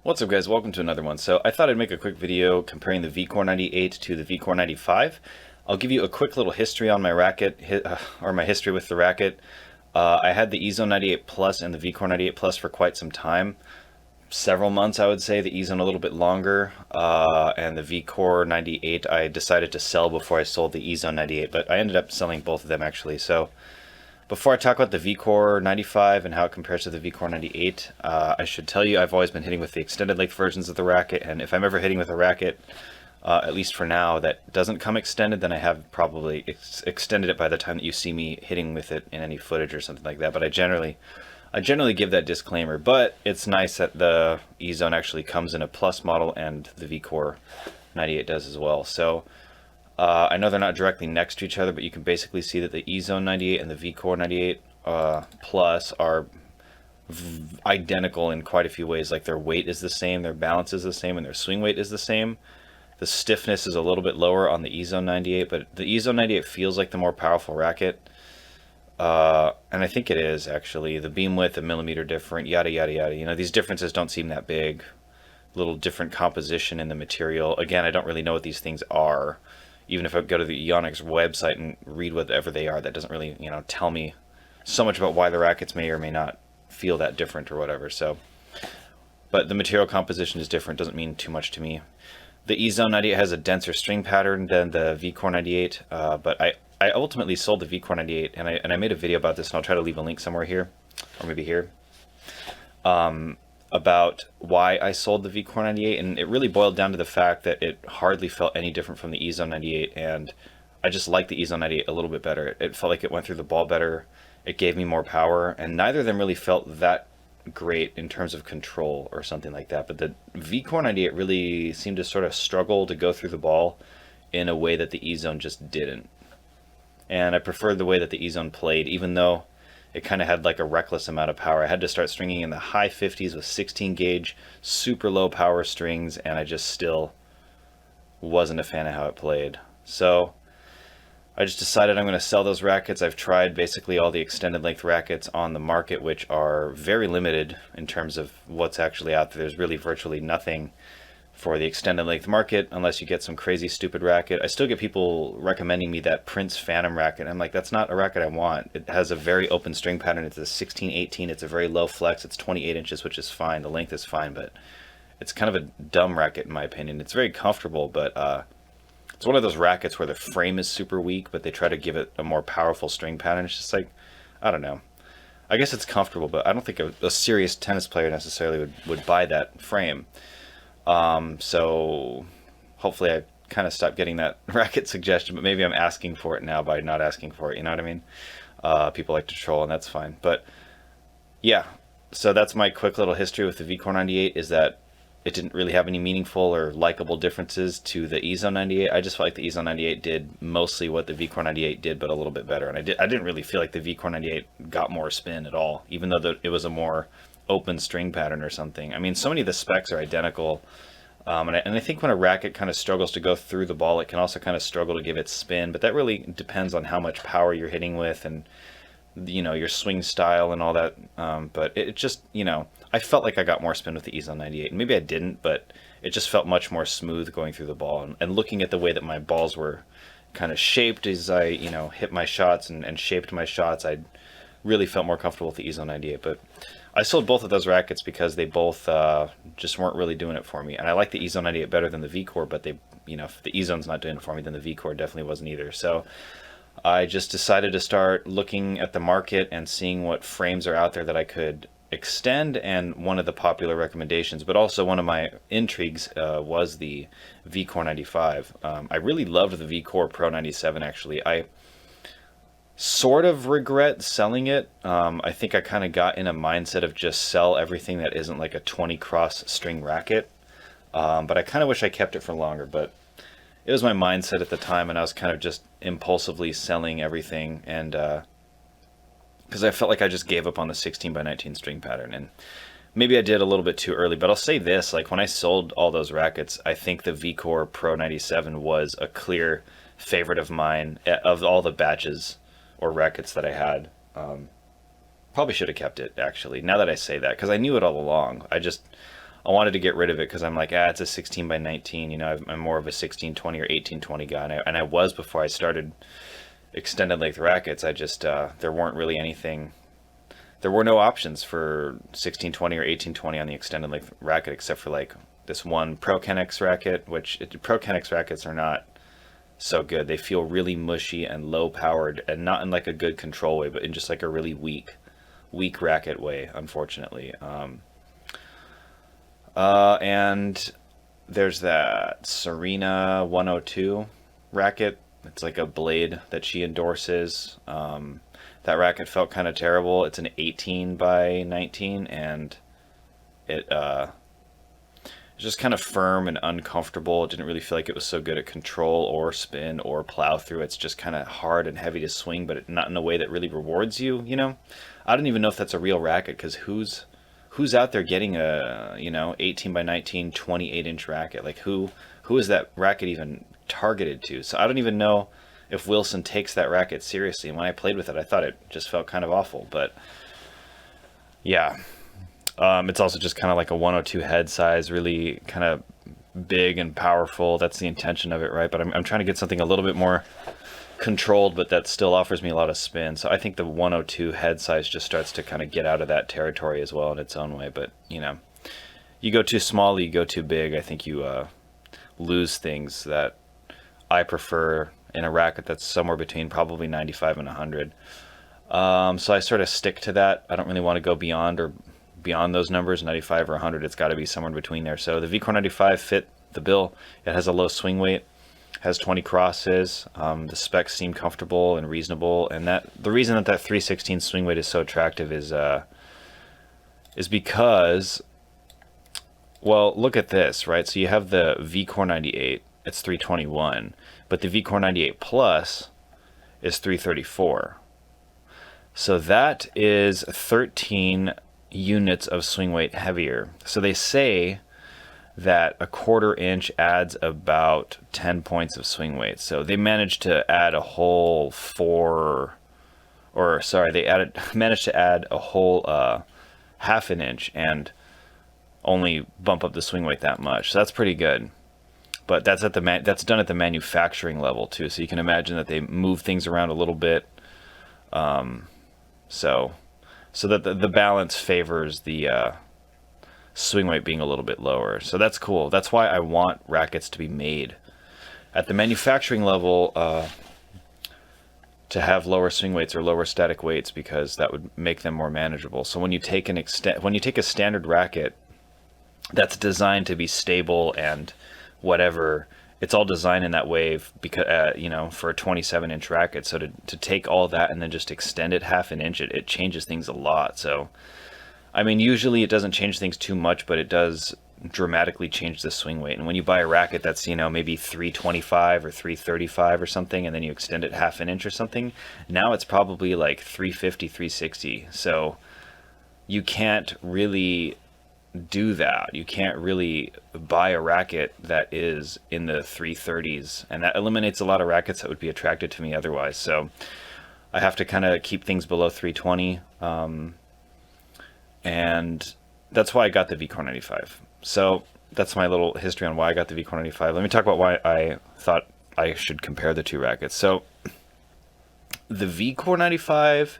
What's up guys, welcome to another one. So I thought I'd make a quick video comparing the VCORE 98 to the VCORE 95. I'll give you a quick little history on my racket, or my history with the racket. I had the EZONE 98 Plus and the VCORE 98 Plus for quite some time. Several months I would say, the EZONE a little bit longer, and the VCORE 98 I decided to sell before I sold the EZONE 98, but I ended up selling both of them actually. So before I talk about the VCORE 95 and how it compares to the VCORE 98, I should tell you I've always been hitting with the extended length versions of the racket, and if I'm ever hitting with a racket, at least for now, that doesn't come extended, then I have probably extended it by the time that you see me hitting with it in any footage or something like that. But I generally give that disclaimer. But it's nice that the EZONE actually comes in a Plus model, and the VCORE 98 does as well. So I know they're not directly next to each other, but you can basically see that the EZONE 98 and the VCORE 98 Plus are identical in quite a few ways. Like their weight is the same, their balance is the same, and their swing weight is the same. The stiffness is a little bit lower on the EZONE 98, but the EZONE 98 feels like the more powerful racket. And I think it is actually. The beam width, a millimeter different, yada yada yada. You know, these differences don't seem that big. Little different composition in the material. Again, I don't really know what these things are. Even if I go to the Yonex website and read whatever they are, that doesn't really, tell me so much about why the rackets may or may not feel that different or whatever. So, but the material composition is different, doesn't mean too much to me. The EZONE 98 has a denser string pattern than the VCORE 98, but I ultimately sold the VCORE 98, and I made a video about this, and I'll try to leave a link somewhere here, or maybe here, about why I sold the VCORE 98, and it really boiled down to the fact that it hardly felt any different from the EZONE 98, and I just liked the EZONE 98 a little bit better. It felt like it went through the ball better, it gave me more power, and neither of them really felt that great in terms of control or something like that. But the VCORE 98 really seemed to sort of struggle to go through the ball in a way that the EZONE just didn't. And I preferred the way that the EZONE played, even though it kind of had like a reckless amount of power. I had to start stringing in the high 50s with 16 gauge, super low power strings, and I just still wasn't a fan of how it played. So I just decided I'm going to sell those rackets. I've tried basically all the extended length rackets on the market, which are very limited in terms of what's actually out there. There's really virtually nothing for the extended length market unless you get some crazy stupid racket. I still get people recommending me that Prince Phantom racket. I'm like, that's not a racket I want. It has a very open string pattern. It's a 16-18. It's a very low flex. It's 28 inches, which is fine. The length is fine, but it's kind of a dumb racket in my opinion. It's very comfortable, but it's one of those rackets where the frame is super weak, but they try to give it a more powerful string pattern. It's just like, I don't know. I guess it's comfortable, but I don't think a serious tennis player necessarily would buy that frame. So hopefully I kind of stopped getting that racket suggestion, but maybe I'm asking for it now by not asking for it, you know what I mean? People like to troll, and that's fine. But yeah, so that's my quick little history with the VCORE 98, is that it didn't really have any meaningful or likable differences to the EZONE 98. I just felt like the EZONE 98 did mostly what the VCORE 98 did, but a little bit better. And I didn't really feel like the VCORE 98 got more spin at all, even though it was a more open string pattern or something. I mean, so many of the specs are identical, and I think when a racket kind of struggles to go through the ball, it can also kind of struggle to give it spin, but that really depends on how much power you're hitting with and your swing style and all that. But it just, I felt like I got more spin with the EZONE 98, and maybe I didn't, but it just felt much more smooth going through the ball, and looking at the way that my balls were kind of shaped as I hit my shots and shaped my shots, I really felt more comfortable with the EZONE 98. But I sold both of those rackets because they both just weren't really doing it for me. And I like the EZONE 98 better than the VCORE, but if the EZONE's not doing it for me, then the VCORE definitely wasn't either. So I just decided to start looking at the market and seeing what frames are out there that I could extend, and one of the popular recommendations, but also one of my intrigues, was the VCORE 95. I really loved the VCORE Pro 97 actually. I sort of regret selling it. I think I kind of got in a mindset of just sell everything that isn't like a 20 cross string racket. But I kind of wish I kept it for longer, but it was my mindset at the time, and I was kind of just impulsively selling everything, and because I felt like I just gave up on the 16x19 string pattern, and maybe I did a little bit too early. But I'll say this, like when I sold all those rackets, I think the VCORE Pro 97 was a clear favorite of mine of all the batches or rackets that I had. Probably should have kept it actually, now that I say that, because I knew it all along. I wanted to get rid of it because I'm like, it's a 16 by 19. You know, I'm more of a 1620 or 1820 guy, and I was before I started extended length rackets. I just there weren't really anything. There were no options for 1620 or 1820 on the extended length racket except for like this one Pro Kennex racket, which Pro Kennex rackets are not so good. They feel really mushy and low powered, and not in like a good control way, but in just like a really weak racket way, unfortunately. And there's that Serena 102 racket. It's like a blade that she endorses. That racket felt kind of terrible. It's an 18 by 19, and it's just kind of firm and uncomfortable. It didn't really feel like it was so good at control or spin or plow through. It's just kind of hard and heavy to swing, but not in a way that really rewards you, you know? I don't even know if that's a real racket, because who's out there getting a, 18 by 19, 28-inch racket? Like, who is that racket even targeted to? So I don't even know if Wilson takes that racket seriously. And when I played with it, I thought it just felt kind of awful. But yeah, it's also just kind of like a 102 head size, really kind of big and powerful. That's the intention of it, right? But I'm trying to get something a little bit more controlled, but that still offers me a lot of spin. So I think the 102 head size just starts to kind of get out of that territory as well in its own way. But, you go too small, you go too big, I think you lose things that I prefer in a racket that's somewhere between probably 95 and 100. So I sort of stick to that. I don't really want to go beyond those numbers, 95 or 100. It's got to be somewhere in between there. So the VCORE 95 fit the bill. It has a low swing weight, has 20 crosses. The specs seem comfortable and reasonable. And the reason that 316 swing weight is so attractive is because, well, look at this, right? So you have the VCORE 98. It's 321, but the VCORE 98 Plus is 334. So that is 13 units of swing weight heavier. So they say that a 1/4 inch adds about 10 points of swing weight. So they managed to add a whole managed to add a whole 1/2 inch and only bump up the swing weight that much. So that's pretty good. But that's that's done at the manufacturing level too. So you can imagine that they move things around a little bit, so that the balance favors the swing weight being a little bit lower. So that's cool. That's why I want rackets to be made at the manufacturing level to have lower swing weights or lower static weights, because that would make them more manageable. So when you take a standard racket that's designed to be stable and whatever, it's all designed in that way because for a 27-inch racket. So to take all that and then just extend it 1/2 inch, it changes things a lot. So I mean, usually it doesn't change things too much, but it does dramatically change the swing weight. And when you buy a racket that's maybe 325 or 335 or something, and then you extend it 1/2 inch or something, now it's probably like 350, 360. So you can't really do that. You can't really buy a racket that is in the 330s, and that eliminates a lot of rackets that would be attracted to me otherwise. So I have to kind of keep things below 320, and that's why I got the VCORE 95. So that's my little history on why I got the VCORE 95. Let me talk about why I thought I should compare the two rackets. So the VCORE 95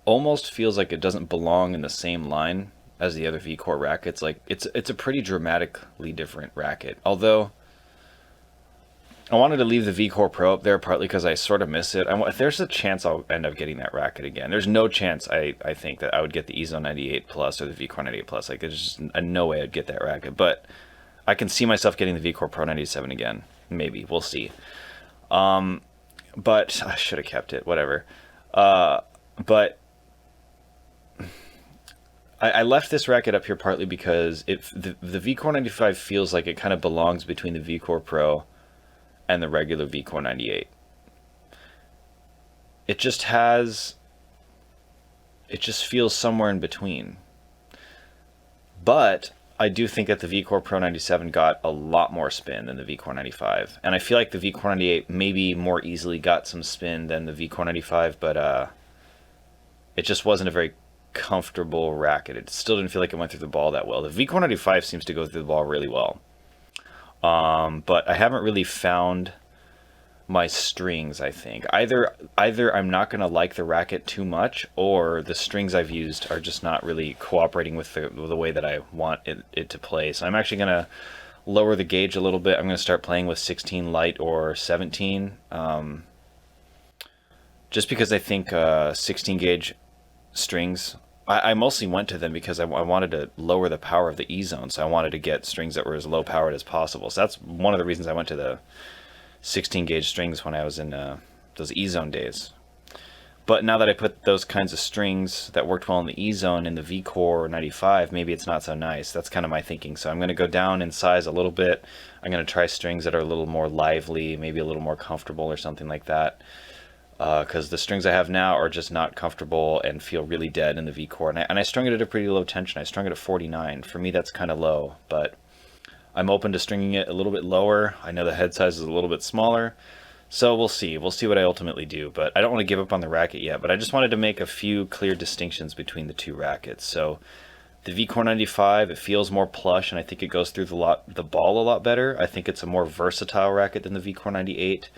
almost feels like it doesn't belong in the same line as the other VCORE rackets. Like it's a pretty dramatically different racket. Although I wanted to leave the VCORE Pro up there partly because I sort of miss it. There's a chance I'll end up getting that racket again. There's no chance I think that I would get the EZONE 98 Plus or the VCORE 98 Plus. Like there's just no way I'd get that racket. But I can see myself getting the VCORE Pro 97 again. Maybe. We'll see. But I should have kept it. Whatever. But I left this racket up here partly because the VCORE 95 feels like it kind of belongs between the VCORE Pro and the regular VCORE 98. It just feels somewhere in between. But I do think that the VCORE Pro 97 got a lot more spin than the VCORE 95. And I feel like the VCORE 98 maybe more easily got some spin than the VCORE 95, but it just wasn't a very comfortable racket. It still didn't feel like it went through the ball that well. The VCORE 95 seems to go through the ball really well. But I haven't really found my strings, I think. Either I'm not going to like the racket too much, or the strings I've used are just not really cooperating with the way that I want it to play. So I'm actually going to lower the gauge a little bit. I'm going to start playing with 16 light or 17. Just because I think 16 gauge strings, I mostly went to them because I wanted to lower the power of the EZONE. So I wanted to get strings that were as low powered as possible. So that's one of the reasons I went to the 16 gauge strings when I was in those EZONE days. But now that I put those kinds of strings that worked well in the EZONE in the VCORE 95, maybe it's not so nice. That's kind of my thinking. So I'm going to go down in size a little bit. I'm going to try strings that are a little more lively, maybe a little more comfortable or something like that. Because the strings I have now are just not comfortable and feel really dead in the VCORE. And I strung it at a pretty low tension. I strung it at 49. For me, that's kind of low, but I'm open to stringing it a little bit lower. I know the head size is a little bit smaller, so we'll see. We'll see what I ultimately do, but I don't want to give up on the racket yet. But I just wanted to make a few clear distinctions between the two rackets. So the VCORE 95, it feels more plush, and I think it goes through the ball a lot better. I think it's a more versatile racket than the VCORE 98.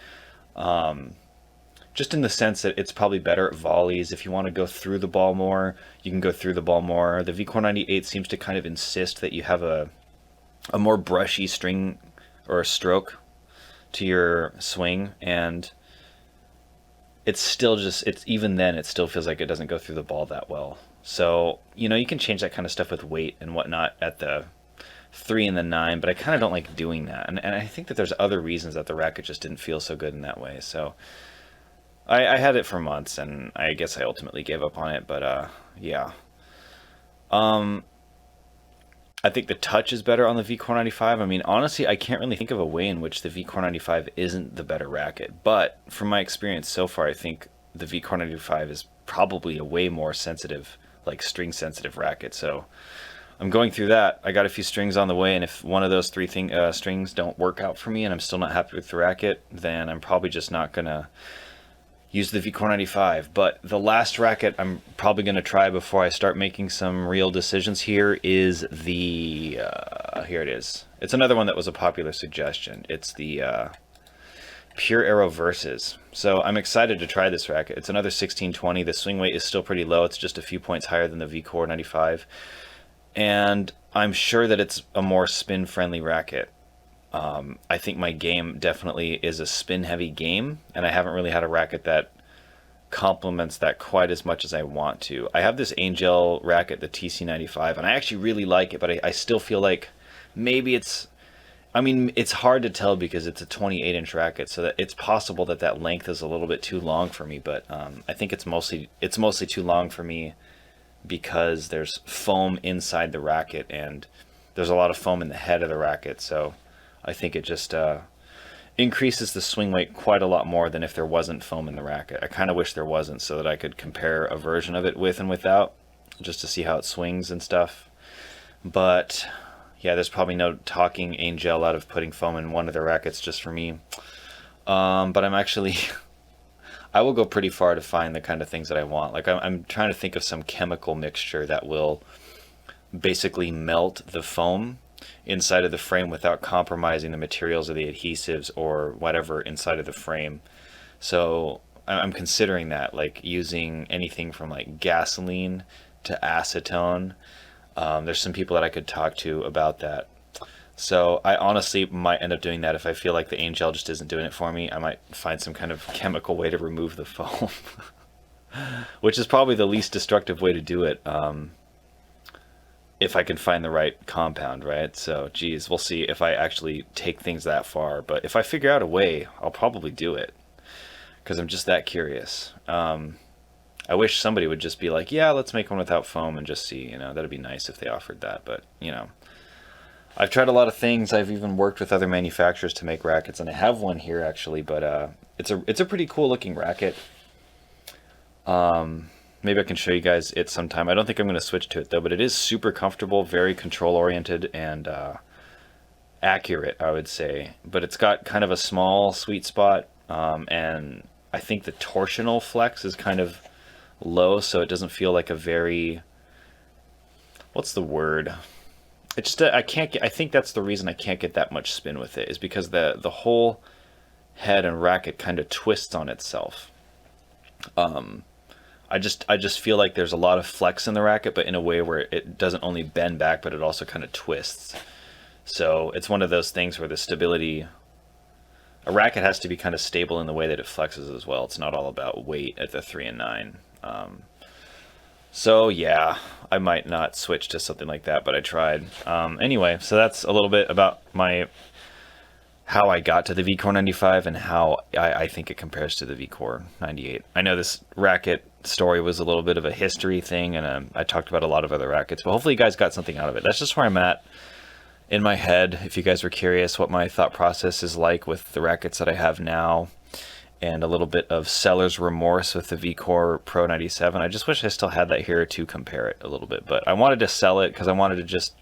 Just in the sense that it's probably better at volleys. If you want to go through the ball more, you can go through the ball more. The VCORE 98 seems to kind of insist that you have a more brushy string or a stroke to your swing, and it's still just, even then it still feels like it doesn't go through the ball that well. So, you know, you can change that kind of stuff with weight and whatnot at the 3 and the 9, but I kind of don't like doing that. And I think that there's other reasons that the racket just didn't feel so good in that way. So I had it for months, and I guess I ultimately gave up on it, but yeah. I think the touch is better on the VCORE 95. I mean, honestly, I can't really think of a way in which the VCORE 95 isn't the better racket. But from my experience so far, I think the VCORE 95 is probably a way more sensitive, like string sensitive racket. So I'm going through that. I got a few strings on the way, and if one of those three strings don't work out for me and I'm still not happy with the racket, then I'm probably just not going to use the VCORE 95. But the last racket I'm probably going to try before I start making some real decisions here is the, here it is. It's another one that was a popular suggestion. It's the Pure Aero Versus. So I'm excited to try this racket. It's another 1620. The swing weight is still pretty low. It's just a few points higher than the VCORE 95. And I'm sure that it's a more spin-friendly racket. I think my game definitely is a spin-heavy game, and I haven't really had a racket that complements that quite as much as I want to. I have this Angell racket, the TC95, and I actually really like it, but I still feel like maybe it's, I mean, it's hard to tell because it's a 28-inch racket, so that it's possible that that length is a little bit too long for me, but I think it's mostly too long for me because there's foam inside the racket, and there's a lot of foam in the head of the racket, so I think it just increases the swing weight quite a lot more than if there wasn't foam in the racket. I kind of wish there wasn't, so that I could compare a version of it with and without, just to see how it swings and stuff. But yeah, there's probably no talking Angell out of putting foam in one of the rackets just for me. But I'm actually I will go pretty far to find the kind of things that I want. Like I'm trying to think of some chemical mixture that will basically melt the foam inside of the frame without compromising the materials or the adhesives or whatever inside of the frame. So I'm considering that, like using anything from like gasoline to acetone. There's some people that I could talk to about that. So I honestly might end up doing that if I feel like the Angell just isn't doing it for me. I might find some kind of chemical way to remove the foam, which is probably the least destructive way to do it. If I can find the right compound, right? So, geez, we'll see if I actually take things that far. But if I figure out a way, I'll probably do it, because I'm just that curious. I wish somebody would just be like, yeah, let's make one without foam and just see, you know, that'd be nice if they offered that. But, you know, I've tried a lot of things. I've even worked with other manufacturers to make rackets, and I have one here actually, but it's a pretty cool looking racket. Maybe I can show you guys it sometime. I don't think I'm going to switch to it though, but it is super comfortable, very control oriented, and accurate, I would say. But it's got kind of a small sweet spot, and I think the torsional flex is kind of low, so it doesn't feel like a very what's the word? It's just I can't get, I think that's the reason I can't get that much spin with it, is because the whole head and racket kind of twists on itself. I just feel like there's a lot of flex in the racket, but in a way where it doesn't only bend back, but it also kind of twists. So it's one of those things where the stability, a racket has to be kind of stable in the way that it flexes as well. It's not all about weight at the 3 and 9. So yeah, I might not switch to something like that, but I tried. Anyway, so that's a little bit about how I got to the VCORE 95 and how I think it compares to the VCORE 98. I know this racket story was a little bit of a history thing, and I talked about a lot of other rackets, but hopefully you guys got something out of it. That's just where I'm at in my head. If you guys were curious what my thought process is like with the rackets that I have now, and a little bit of seller's remorse with the VCORE Pro 97. I just wish I still had that here to compare it a little bit, but I wanted to sell it because I wanted to just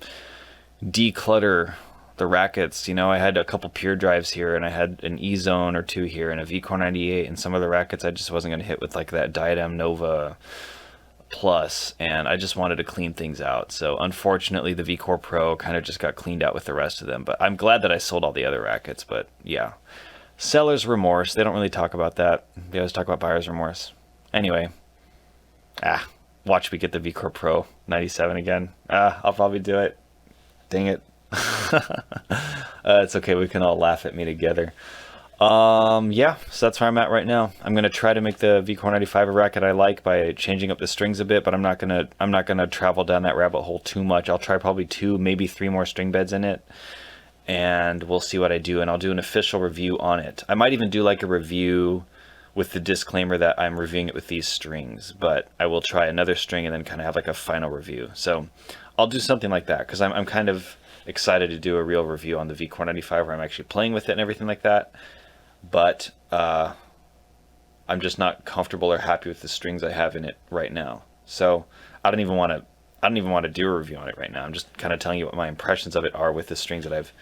declutter the rackets. You know, I had a couple pure drives here, and I had an EZONE or two here, and a VCORE 98, and some of the rackets I just wasn't going to hit with like that Diadem Nova Plus, and I just wanted to clean things out. So unfortunately the VCORE Pro kind of just got cleaned out with the rest of them, but I'm glad that I sold all the other rackets. But yeah, seller's remorse, they don't really talk about that. They always talk about buyer's remorse. Anyway, watch me get the VCORE Pro 97 again. I'll probably do it. Dang it. It's okay, we can all laugh at me together. Yeah, so that's where I'm at right now. I'm gonna try to make the VCORE 95 a racket I like by changing up the strings a bit, but I'm not gonna travel down that rabbit hole too much. I'll try probably 2, maybe 3 more string beds in it, and we'll see what I do, and I'll do an official review on it. I might even do like a review with the disclaimer that I'm reviewing it with these strings, but I will try another string and then kind of have like a final review. So I'll do something like that, because I'm kind of excited to do a real review on the VCORE 95 where I'm actually playing with it and everything like that. But I'm just not comfortable or happy with the strings I have in it right now. So I don't even want to do a review on it right now. I'm just kind of telling you what my impressions of it are with the strings that I've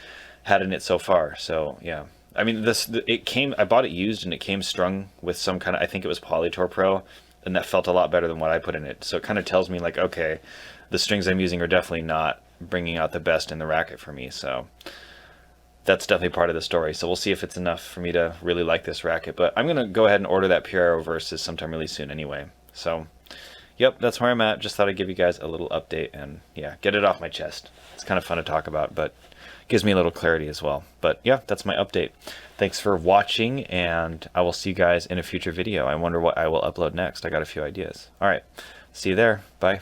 had in it so far. So yeah, I mean, I bought it used, and it came strung with some kind of, I think it was Polytor Pro, and that felt a lot better than what I put in it. So it kind of tells me like, okay, the strings I'm using are definitely not bringing out the best in the racket for me. So that's definitely part of the story. So we'll see if it's enough for me to really like this racket. But I'm going to go ahead and order that PRO Versus sometime really soon anyway. So, yep, that's where I'm at. Just thought I'd give you guys a little update and, yeah, get it off my chest. It's kind of fun to talk about, but gives me a little clarity as well. But, yeah, that's my update. Thanks for watching, and I will see you guys in a future video. I wonder what I will upload next. I got a few ideas. All right, see you there. Bye.